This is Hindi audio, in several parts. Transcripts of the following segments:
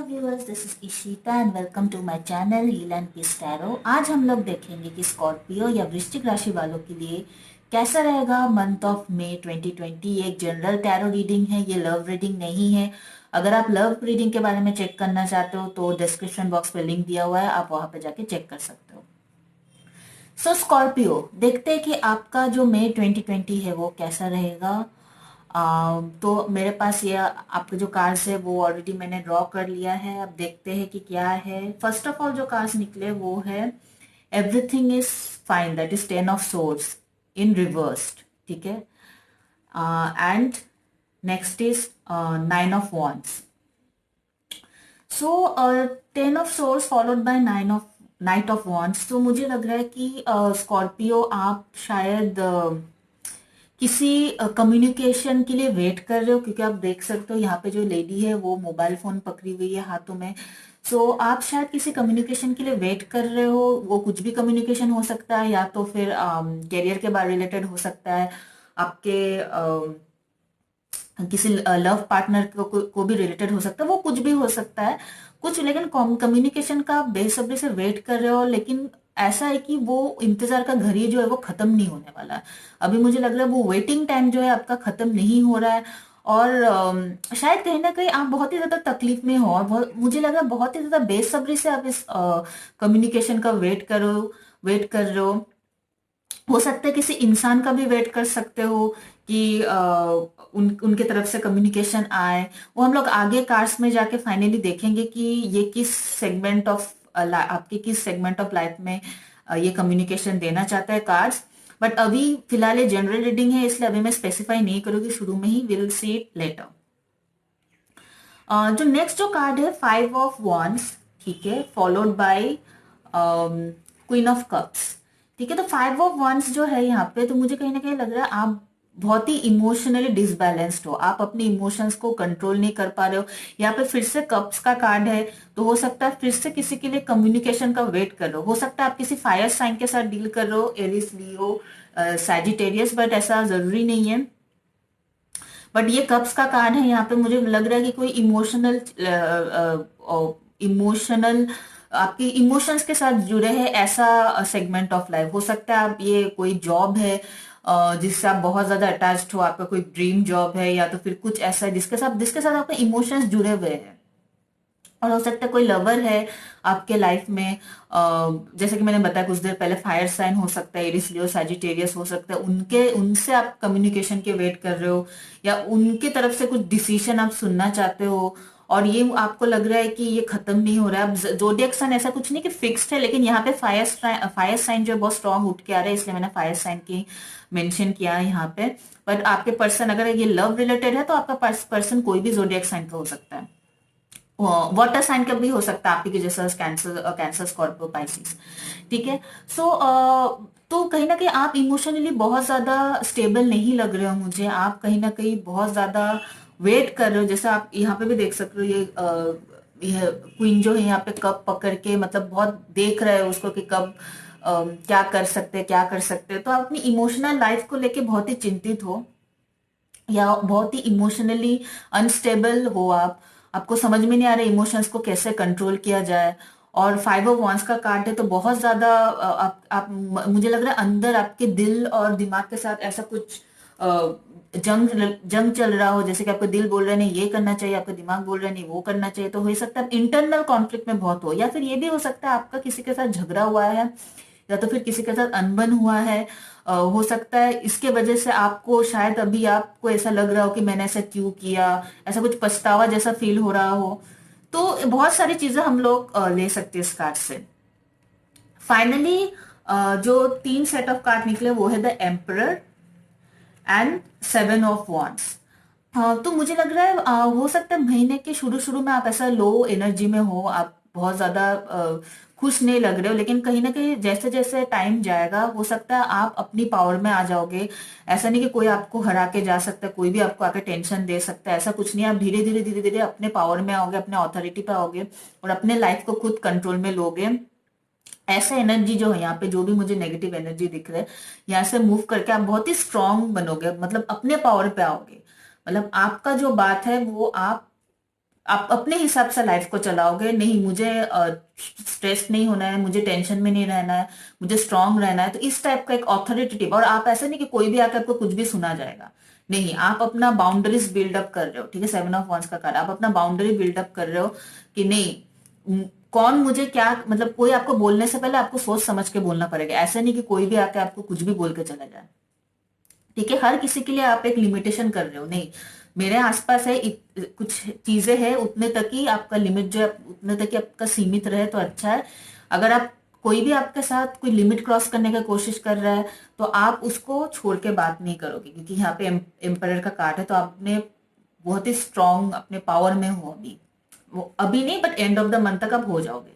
Viewers, this is Ishita and welcome to my channel heal and peace tarot. आज हम लोग देखेंगे कि स्कॉर्पियो या वृश्चिक राशि वालों के लिए कैसा रहेगा मंथ ऑफ मई 2020। एक जनरल टैरो रीडिंग है, ये लव रीडिंग नहीं है। अगर आप लव रीडिंग के बारे में चेक करना चाहते हो तो डिस्क्रिप्शन बॉक्स में लिंक दिया हुआ है, आप वहां पे जाके चेक कर सकते हो। स्कॉर्पियो, देखते हैं कि आपका जो मई 2020 है वो कैसा रहेगा। तो मेरे पास ये आपके जो कार्ड्स है वो ऑलरेडी मैंने ड्रॉ कर लिया है। अब देखते हैं कि क्या है। फर्स्ट ऑफ ऑल जो कार्ड्स निकले वो है everything is fine, that is 10 of swords in reversed, ठीक है। And next is 9 of wands। So 10 of source followed by 9 of wands। तो मुझे लग रहा है कि स्कॉर्पियो आप शायद किसी कम्युनिकेशन के लिए वेट कर रहे हो, क्योंकि आप देख सकते हो यहाँ पे जो लेडी है वो मोबाइल फोन पकड़ी हुई है हाथों में। सो आप शायद किसी कम्युनिकेशन के लिए वेट कर रहे हो। वो कुछ भी कम्युनिकेशन हो सकता है, या तो फिर करियर के बारे रिलेटेड हो सकता है, आपके किसी लव पार्टनर को भी रिलेटेड हो सकता है, वो कुछ भी हो सकता है कुछ। लेकिन कम्युनिकेशन का आप बेसब्री से वेट कर रहे हो, लेकिन ऐसा है कि वो इंतजार का घड़ी जो है वो खत्म नहीं होने वाला है। अभी मुझे लग रहा है वो वेटिंग टाइम जो है आपका खत्म नहीं हो रहा है। और शायद कहीं ना कहीं आप बहुत ही ज्यादा तकलीफ में हो, और मुझे लग रहा है बहुत ही ज्यादा बेसब्री से आप इस कम्युनिकेशन का वेट कर रहे हो सकता है किसी इंसान का भी वेट कर सकते हो कि उनके तरफ से कम्युनिकेशन आए। वो हम लोग आगे कार्ड्स में जाके फाइनली देखेंगे कि ये किस सेगमेंट ऑफ आपके किस सेगमेंट ऑफ लाइफ में ये कम्युनिकेशन देना चाहता है कार्ड्स। बट अभी फिलहाल ये जनरल रीडिंग है, इसलिए अभी मैं स्पेसिफाई नहीं करूंगी शुरू में ही, विल सी इट लेटर। जो नेक्स्ट जो कार्ड है 5 ऑफ wands, ठीक है, followed by queen of cups, ठीक है। तो 5 ऑफ wands जो है यहाँ पे, तो मुझे कहीं ना कहीं लग रहा है आप बहुत ही इमोशनली डिसबैलेंस्ड हो, आप अपने इमोशंस को कंट्रोल नहीं कर पा रहे हो। यहाँ पे फिर से कप्स का कार्ड है, तो हो सकता है फिर से किसी के लिए कम्युनिकेशन का वेट कर रहे हो। हो सकता है आप किसी फायर साइन के साथ डील कर रहे हो, एरिस, लियो, सैजिटेरियस, बट ऐसा जरूरी नहीं है। बट ये कप्स का कार्ड है यहाँ पे, मुझे लग रहा है कि कोई इमोशनल आपके इमोशंस के साथ जुड़े हैं ऐसा सेगमेंट ऑफ लाइफ हो सकता है। आप ये कोई जॉब है जिससे आप बहुत ज्यादा अटैच्ड हो, आपका कोई ड्रीम जॉब है, या तो फिर कुछ ऐसा है जिसके साथ आपके इमोशंस जुड़े हुए हैं। और हो सकता है कोई लवर है आपके लाइफ में, जैसे कि मैंने बताया कुछ देर पहले, फायर साइन हो सकता है, एरिस, लियो, सैजिटेरियस हो सकता है। उनसे आप कम्युनिकेशन के वेट कर रहे हो, या उनके तरफ से कुछ डिसीजन आप सुनना चाहते हो, और ये आपको लग रहा है कि ये खत्म नहीं हो रहा है। अब जोडिएक साइन ऐसा कुछ नहीं कि फिक्स्ड है, लेकिन यहाँ पे फायर साइन जो है बहुत स्ट्रांग उठ के आ रहा है, इसलिए मैंने फायर साइन की मेंशन किया है यहाँ पे। बट आपके पर्सन, अगर ये लव रिलेटेड है, तो आपका पर्सन कोई भी जोडिएक साइन का हो सकता है, वाटर साइन का भी हो सकता है आपके जैसा कैंसर, स्कॉर्पियो, पाइसिस, ठीक है। सो तो कहीं ना कहीं आप इमोशनली बहुत ज्यादा स्टेबल नहीं लग रहे हो मुझे। आप कहीं ना कहीं बहुत ज्यादा वेट कर रहे हो, जैसे आप यहाँ पे भी देख सकते हो। ये क्वीन जो है यहाँ पे कब पकड़ के, मतलब बहुत देख रहे हो उसको कि कब क्या कर सकते हैं, क्या कर सकते हैं। तो आप अपनी इमोशनल लाइफ को लेके बहुत ही चिंतित हो, या बहुत ही इमोशनली अनस्टेबल हो। आपको समझ में नहीं आ रहा इमोशंस को कैसे कंट्रोल किया जाए। और 5 ऑफ wands का कार्ड है, तो बहुत ज्यादा मुझे लग रहा है अंदर आपके दिल और दिमाग के साथ ऐसा कुछ जंग जंग चल रहा हो, जैसे कि आपका दिल बोल रहा है नहीं ये करना चाहिए, आपका दिमाग बोल रहा है नहीं वो करना चाहिए। तो हो सकता है इंटरनल कॉन्फ्लिक्ट में बहुत हो, या फिर ये भी हो सकता है आपका किसी के साथ झगड़ा हुआ है, या तो फिर किसी के साथ अनबन हुआ है। हो सकता है इसके वजह से आपको शायद अभी आपको ऐसा लग रहा हो कि मैंने ऐसा क्यों किया, ऐसा कुछ पछतावा जैसा फील हो रहा हो। तो बहुत सारी चीजें हम लोग ले सकते हैं इस कार्ड से। फाइनली जो 3 सेट ऑफ कार्ड निकले वो है the emperor and 7 of wands। हाँ, तो मुझे लग रहा है हो सकता है महीने के शुरू शुरू में आप ऐसा लो एनर्जी में हो, आप बहुत ज्यादा खुश नहीं लग रहे हो, लेकिन कहीं ना कहीं जैसे जैसे टाइम जाएगा हो सकता है आप अपनी पावर में आ जाओगे। ऐसा नहीं कि कोई आपको हरा के जा सकता है, कोई भी आपको आके टेंशन दे सकता है, ऐसा कुछ नहीं। आप धीरे धीरे अपने पावर में आओगे, अपने अथॉरिटी पे आओगे, और अपने लाइफ को खुद कंट्रोल में लोगे। ऐसा एनर्जी जो है यहाँ पे, जो भी मुझे नेगेटिव एनर्जी दिख रहा है, यहाँ से मूव करके आप बहुत ही स्ट्रांग बनोगे, मतलब अपने पावर पे आओगे। मतलब आपका जो बात है वो आप आप अपने हिसाब से लाइफ को चलाओगे, नहीं मुझे स्ट्रेस नहीं होना है, मुझे टेंशन में नहीं रहना है, मुझे स्ट्रांग रहना है, तो इस टाइप का एक ऑथोरिटेटिव। और आप ऐसा नहीं कि कोई भी आकर आपको कुछ भी सुना जाएगा, नहीं, आप अपना बाउंड्रीज बिल्डअप कर रहे हो, ठीक है, 7 ऑफ वांड्स का कार्ड, आप अपना बाउंड्री बिल्डअप कर रहे हो कि नहीं, कौन मुझे क्या, मतलब कोई आपको बोलने से पहले आपको सोच समझ के बोलना पड़ेगा, ऐसा नहीं कि कोई भी आके आपको कुछ भी बोल के चला जाए, ठीक है। हर किसी के लिए आप एक लिमिटेशन कर रहे हो, नहीं मेरे आसपास है कुछ चीजें हैं, उतने तक ही आपका लिमिट जो है उतने तक ही आपका सीमित रहे तो अच्छा है। अगर आप कोई भी आपके साथ कोई लिमिट क्रॉस करने की कोशिश कर रहा है तो आप उसको छोड़ के बात नहीं करोगे, क्योंकि यहाँ पे एम्परर का कार्ड है, तो आपने बहुत ही स्ट्रांग अपने पावर में हो अभी, वो अभी नहीं but end of the month तक आप हो जाओगे।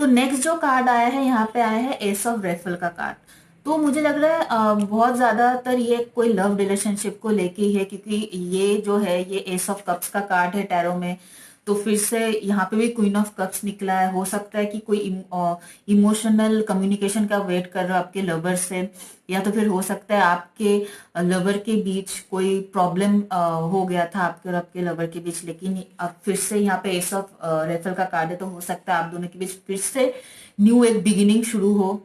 तो नेक्स्ट जो कार्ड आया है यहाँ पे आया है एस ऑफ रेफल का कार्ड। तो मुझे लग रहा है बहुत ज्यादातर ये कोई लव रिलेशनशिप को लेके ही है, क्योंकि ये जो है ये एस ऑफ कप्स का कार्ड है टैरो में। तो फिर से यहाँ पे भी क्वीन ऑफ कप्स निकला है, हो सकता है कि कोई इमोशनल कम्युनिकेशन का वेट कर रहे हो आपके लवर से, या तो फिर हो सकता है आपके लवर के बीच कोई प्रॉब्लम हो गया था आपके और आपके लवर के बीच, लेकिन अब फिर से यहाँ पे एस ऑफ रेफल का कार्ड है, तो हो सकता है आप दोनों के बीच फिर से न्यू एक बिगिनिंग शुरू हो,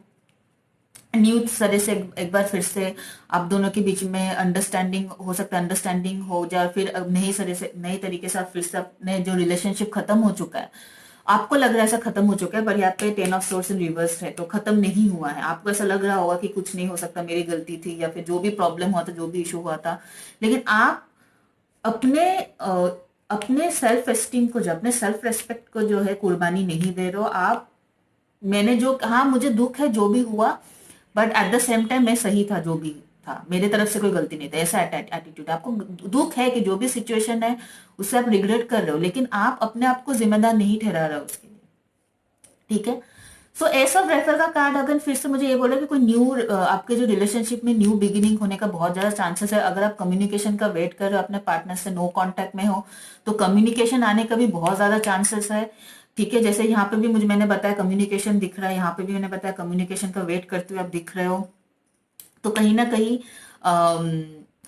न्यू तरह से एक बार फिर से आप दोनों के बीच में अंडरस्टैंडिंग हो सकता है, अंडरस्टैंडिंग हो जाए, फिर अब नए तरह से नए तरीके से आप फिर से अपने जो रिलेशनशिप खत्म हो चुका है, आपको लग रहा है ऐसा खत्म हो चुका है, पर यहाँ पे 10 ऑफ सोर्ड्स इन रिवर्स है, तो खत्म नहीं हुआ है। आपको ऐसा लग रहा होगा कि कुछ नहीं हो सकता, मेरी गलती थी, या फिर जो भी प्रॉब्लम हुआ था, जो भी इशू हुआ था, लेकिन आप अपने अपने सेल्फ एस्टीम को, जो अपने सेल्फ रेस्पेक्ट को जो है कुर्बानी नहीं दे रहे हो आप। मैंने जो, हाँ मुझे दुख है जो भी हुआ, but at the same time मैं सही था, जो भी था मेरे तरफ से कोई गलती नहीं था, ऐसा एटीट्यूड। आपको दुख है कि जो भी सिचुएशन है उससे आप रिग्रेट कर रहे हो, लेकिन आप अपने आप को जिम्मेदार नहीं ठहरा रहे हो उसके लिए, ठीक है। सो एस ऑफ रेफर का कार्ड अगर फिर से मुझे ये बोला कि कोई न्यू आपके जो रिलेशनशिप में न्यू बिगिनिंग होने का बहुत ज्यादा चांसेस है। अगर आप कम्युनिकेशन का वेट कर रहे हो, अपने पार्टनर से नो कांटेक्ट में हो, तो कम्युनिकेशन आने का भी बहुत ज्यादा चांसेस है, ठीक है। जैसे यहाँ पे भी मुझे मैंने बताया कम्युनिकेशन दिख रहा है, यहाँ पे भी मैंने बताया कम्युनिकेशन का वेट करते हुए आप दिख रहे हो, तो कहीं ना कहीं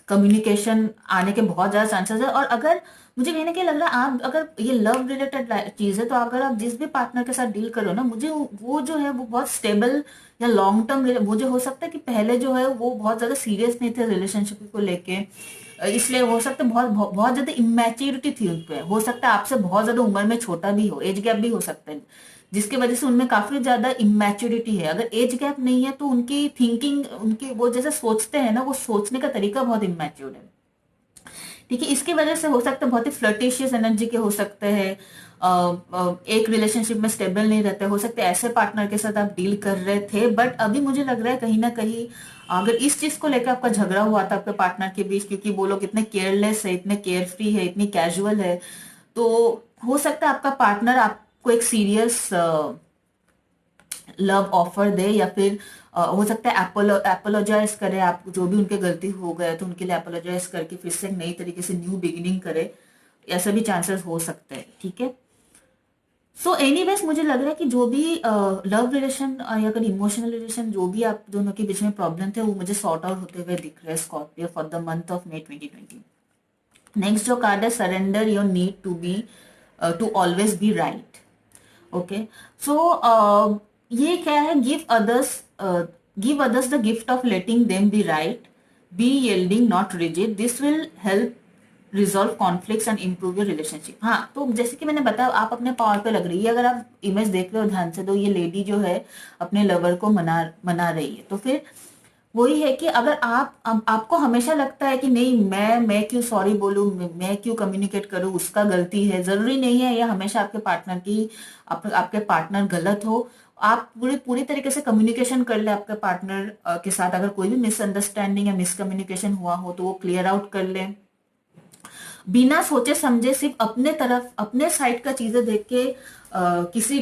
कम्युनिकेशन आने के बहुत ज्यादा चांसेस है। और अगर मुझे कहीं ना कहीं लग रहा है आप अगर ये लव रिलेटेड चीज है, तो अगर आप जिस भी पार्टनर के साथ डील करो ना, मुझे वो जो है वो बहुत स्टेबल या लॉन्ग टर्म, मुझे हो सकता है कि पहले जो है वो बहुत ज्यादा सीरियस नहीं थे रिलेशनशिप को लेके, इसलिए हो सकता है बहुत ज्यादा इमेच्योरिटी थी उन पे, हो सकता है आपसे बहुत ज्यादा उम्र में छोटा भी हो, एज गैप भी हो सकता है, जिसकी वजह से उनमें काफी ज्यादा इमेच्योरिटी है। अगर एज गैप नहीं है तो उनकी थिंकिंग, उनकी वो जैसे सोचते हैं ना, वो सोचने का तरीका बहुत इमेच्योर है, ठीक है। इसकी वजह से हो सकता है बहुत ही फ्लर्टिशियस एनर्जी के हो सकते हैं, एक रिलेशनशिप में स्टेबल नहीं रहते, हो सकते हैं ऐसे पार्टनर के साथ आप डील कर रहे थे, बट अभी मुझे लग रहा है कहीं ना कहीं अगर इस चीज को लेकर आपका झगड़ा हुआ था आपके पार्टनर के बीच, क्योंकि वो लोग इतने केयरलेस है, इतने केयर फ्री है, इतनी कैजुअल है, तो हो सकता है आपका पार्टनर आपको एक सीरियस लव ऑफर दे, या फिर हो सकता है अपोलोजाइज करे, आप जो भी उनके गलती हो गए तो उनके लिए अपोलोजाइज करके फिर से एक नई तरीके से न्यू बिगिनिंग करे, ऐसा भी चांसेस हो सकते हैं, ठीक है। सो एनीवेज मुझे लग रहा है कि जो भी लव रिलेशन या फिर इमोशनल रिलेशन जो भी आप दोनों के बीच में प्रॉब्लम थे, वो मुझे सॉर्ट आउट होते हुए दिख रहे हैं Scorpio for the month of May 2020। Next जो कार्ड है surrender your need to be to always be right, okay. So ये क्या है, give others the gift of letting them be right, be yielding not rigid, this will help resolve conflicts and improve your relationship. हाँ, तो जैसे कि मैंने बताया आप अपने पावर पे लग रही है, अगर आप इमेज देख रहे हो ध्यान से, तो ये लेडी जो है अपने लवर को मना रही है, तो फिर वही है कि अगर आपको हमेशा लगता है कि नहीं मैं क्यों सॉरी बोलूं, मैं क्यों कम्युनिकेट करूं, उसका गलती है, जरूरी नहीं है या हमेशा आपके पार्टनर की आपके पार्टनर गलत हो। आप पूरी पूरी तरीके से कम्युनिकेशन कर ले आपके पार्टनर के साथ, अगर कोई भी मिसअंडरस्टैंडिंग या मिसकम्युनिकेशन हुआ हो तो वो क्लियर आउट कर ले, बिना सोचे समझे सिर्फ अपने तरफ अपने साइड का चीजें देख के किसी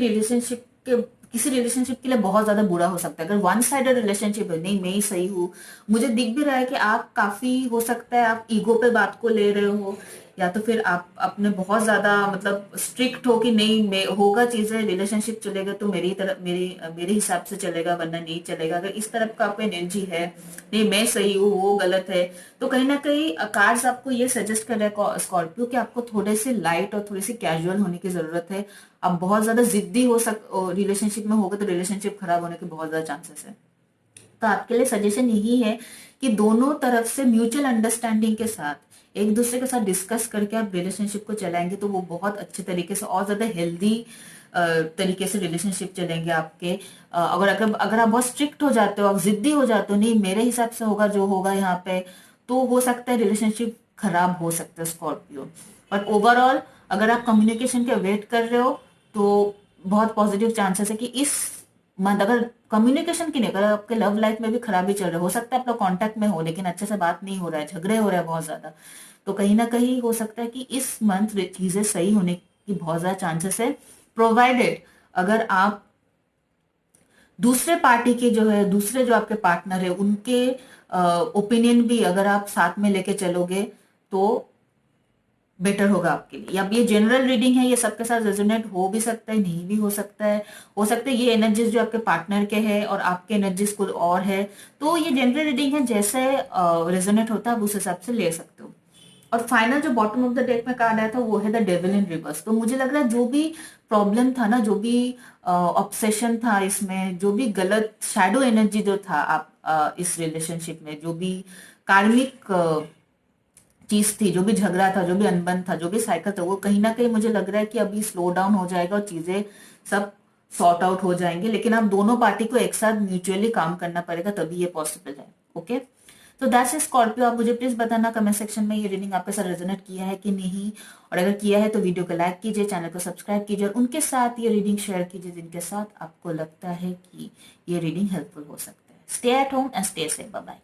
रिलेशनशिप के लिए बहुत ज्यादा बुरा हो सकता है। अगर वन साइडेड रिलेशनशिप है, नहीं मैं ही सही हूँ, मुझे दिख भी रहा है कि आप काफी हो सकता है आप ईगो पे बात को ले रहे हो, या तो फिर आप अपने बहुत ज्यादा मतलब स्ट्रिक्ट हो कि नहीं मैं होगा चीजें, रिलेशनशिप चलेगा तो मेरी तरफ मेरे हिसाब से चलेगा वरना नहीं चलेगा। अगर इस तरफ का आपको एनर्जी है, नहीं मैं सही हूँ वो गलत है, तो कहीं ना कहीं कार्ड्स आपको ये सजेस्ट कर रहे हैं स्कॉर्पियो कि आपको थोड़े से लाइट और थोड़ी सी कैजुअल होने की जरूरत है। आप बहुत ज्यादा जिद्दी हो रिलेशनशिप में होगा तो रिलेशनशिप खराब होने के बहुत ज्यादा चांसेस है। तो आपके लिए सजेशन यही है कि दोनों तरफ से म्यूचुअल अंडरस्टैंडिंग के साथ एक दूसरे के साथ डिस्कस करके आप रिलेशनशिप को चलाएंगे तो वो बहुत अच्छे तरीके से और ज्यादा हेल्दी तरीके से रिलेशनशिप चलेंगे आपके। अगर आप बहुत स्ट्रिक्ट हो जाते हो, आप जिद्दी हो जाते हो, नहीं मेरे हिसाब से होगा जो होगा यहाँ पे, तो हो सकता है रिलेशनशिप खराब हो सकता है स्कॉर्पियो। बट ओवरऑल अगर आप कम्युनिकेशन के वेट कर रहे हो तो बहुत पॉजिटिव चांसेस है कि इस मंथ, अगर कम्युनिकेशन की नहीं, अगर आपके लव लाइफ में भी खराबी चल रहा है, हो सकता है आप लोग कांटेक्ट में हो लेकिन अच्छे से बात नहीं हो रहा है, झगड़े हो रहे हैं बहुत ज्यादा, तो कहीं ना कहीं हो सकता है कि इस मंथ चीजें सही होने की बहुत ज्यादा चांसेस है, प्रोवाइडेड अगर आप दूसरे पार्टी के जो है, दूसरे जो आपके पार्टनर है उनके ओपिनियन भी अगर आप साथ में लेके चलोगे तो बेटर होगा आपके लिए। अब ये जनरल रीडिंग है, ये सबके साथ रेजोनेट हो भी सकता है, नहीं भी हो सकता है। हो सकता है ये एनर्जीज जो आपके पार्टनर के हैं और आपके एनर्जीज कुछ और है, तो ये जनरल रीडिंग है, जैसे रेजोनेट होता है आप उस हिसाब से ले सकते हो। और फाइनल जो बॉटम ऑफ द डेक में कार्ड आया था वो है द डेविल इन रिवर्स। तो मुझे लग रहा है जो भी प्रॉब्लम था ना, जो भी ऑब्सेशन था इसमें, जो भी गलत शैडो एनर्जी जो था आप इस रिलेशनशिप में, जो भी कार्मिक चीज थी, जो भी झगड़ा था, जो भी अनबन था, जो भी साइकिल था, वो कहीं ना कहीं मुझे लग रहा है कि अभी स्लो डाउन हो जाएगा और चीजें सब सॉर्ट आउट हो जाएंगे। लेकिन आप दोनों पार्टी को एक साथ म्यूचुअली काम करना पड़ेगा तभी ये पॉसिबल है। ओके, तो दैट्स स्कॉर्पियो। आप मुझे प्लीज बताना कमेंट सेक्शन में ये रीडिंग आपके साथ रेजोनेट किया है कि नहीं, और अगर किया है तो वीडियो को लाइक कीजिए, चैनल को सब्सक्राइब कीजिए और उनके साथ ये रीडिंग शेयर कीजिए जिनके साथ आपको लगता है कि ये रीडिंग हेल्पफुल हो सकता है। Stay at home and stay safe. Bye bye.